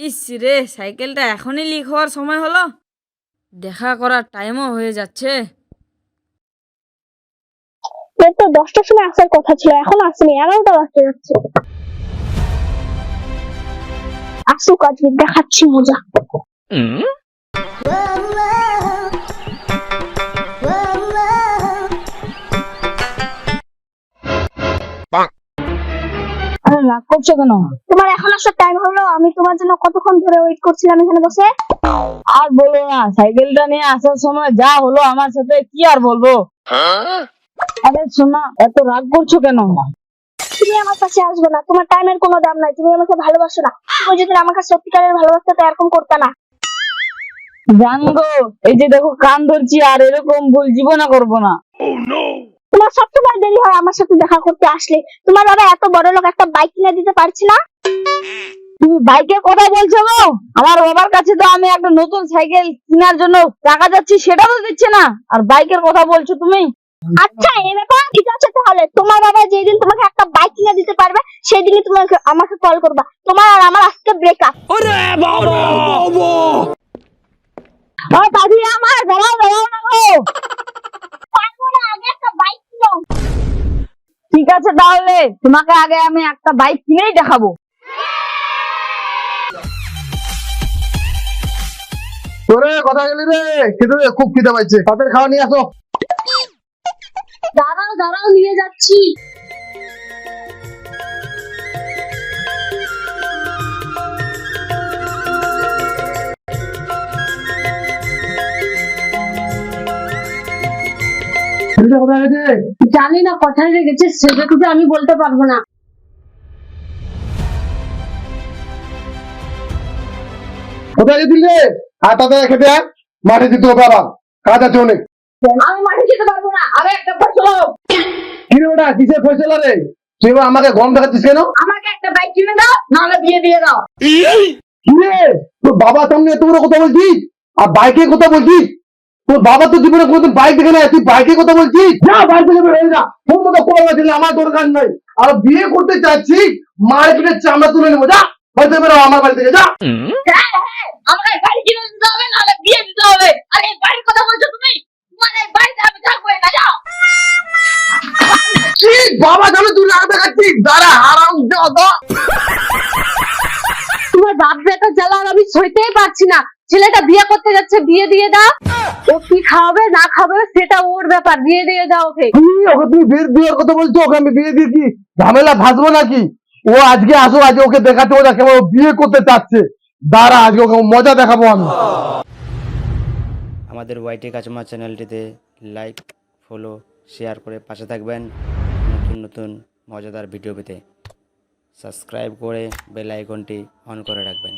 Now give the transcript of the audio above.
ইস রে, সাইকেলটা এখনই লিক হওয়ার সময় হলো। দেখা করার টাইমও হয়ে যাচ্ছে। তোর তো 10টার সময় আসার কথা ছিল, এখন আসেনি, 11টা বাজতে যাচ্ছে। আসুক, আজকে দেখাচ্ছি মজা। রাগ করছো কেন? তোমার এখন আসার টাইম হলো, আমি তোমার জন্য কতক্ষণ ধরে ওয়েট করছিলাম এখানে বসে। আর বলো না, সাইকেলটা নিয়ে আসার সময় যা হলো আমার সাথে, কি আর বলবো। আরে শোনা, এত রাগ করছো কেন? তুমি আমার কাছে আসবে না, তোমার টাইমের কোনো দাম নাই, তুমি আমাকে ভালোবাসো না। তুমি যদি আমাকে সত্যিকারের ভালোবাসতে তো এরকম করতে না। জানগো, এই যে দেখো কান ধরছি, আর এরকম ভুল জীবনে করবো না। তোমার সবসময় দেরি হয় আমার সাথে দেখা করতে আসলে। তোমার বাবা এত বড় লোক, একটা বাইক কিনে দিতে পারছি না? তুমি বাইকের কথা বলছো গো? আমার বাবার কাছে তো আমি একটা নতুন সাইকেল কেনার জন্য টাকা যাচ্ছি, সেটা তো দিচ্ছে না, আর বাইকের কথা বলছো তুমি? আচ্ছা, এই ব্যাপার ঠিক আছে, তাহলে তোমার বাবা যেদিন তোমাকে একটা বাইক কিনে দিতে পারবে সেদিনই তুমি আমাকে কল করবা। তোমার আর আমার আজকে ব্রেকআপ। দাদি আমার দাঁড়াও দাঁড়াও না গো। পারবো না, আগে একটা বাইক কিনো। ঠিক আছে, তাহলে তোমাকে আগে আমি একটা বাইক কিনেই দেখাবো। তোরে কথা গেলি রে, খেতে দে, খুব খিদে পাইছে, তাদের খাওয়া নিয়ে আসো। দাঁড়াও দাঁড়াও, নিয়ে যাচ্ছি। কোথায় গেছে? জানি না কোথায় রেখেছে, সেটা তো আমি বলতে পারবো না। কোথায় গেছিস রে? আর তাদের খেতে আয়, মাঠে দিতে হবে, আবার কাজ আছে অনেক। আমি মাঠে যেতে পারবো না, আরে একটা ফসল। কি রে ওটা, কিসের ফয়সলা রে? তুই এবার আমাকে গরম দেখাচ্ছিস কেন? আমাকে একটা বাইক কিনে দাও, নাহলে বিয়ে দিয়ে দাও। কি রে, তোর বাবার সামনে এত বড় কথা বলছিস, আর বাইকের কথা বলছিস? তোর বাবা তো জীবনে কোনোদিন বাইক দেখে না, তুই বাইকের কথা বলছিস? না, বাইক থেকে বের হয়ে যা, তোর মতো কোনো ছেলে আমার দরকার নাই। আর বিয়ে করতে চাচ্ছি, মার্কেটের চামড়া তুলে নেবো, যা হয়তো বেরো আমার বাড়ি থেকে, যা। আমাকে গাড়ি কিনে দিতে হবে, নাহলে বিয়ে দিতে হবে। আর এই বাড়ির কথা বলছো তুমি? মানে এই বাড়িতে আমি থাকবো না, যাও। কি বাবা জানো তুই রাগ দেখাচ্ছিস? দাঁড়া, হারাম দাদা। তোমার বাপ বেটা জ্বালা আর আমি সইতেই পারছি না। ছেলেটা বিয়ে করতে যাচ্ছে, বিয়ে দিয়ে দাও। ও কি খাওয়াবে না খাওয়াবে সেটা ওর ব্যাপার, বিয়ে দিয়ে দাও ওকে। ওকে তুমি বিয়ের কথা বলছো, ওকে আমি বিয়ে দিয়ে কি ঝামেলা ভাসবো নাকি? ও আজকে আসো, আজকে ওকে দেখাতে, ও কেমন বিয়ে করতে চাচ্ছে। দাঁড়া, আজকে ওকে মজা দেখাবো আমি। আমাদের ওয়াইটি কাচমা চ্যানেলটিতে লাইক, ফলো, শেয়ার করে পাশে থাকবেন। নতুন নতুন মজাদার ভিডিও পেতে সাবস্ক্রাইব করে বেল আইকনটি অন করে রাখবেন।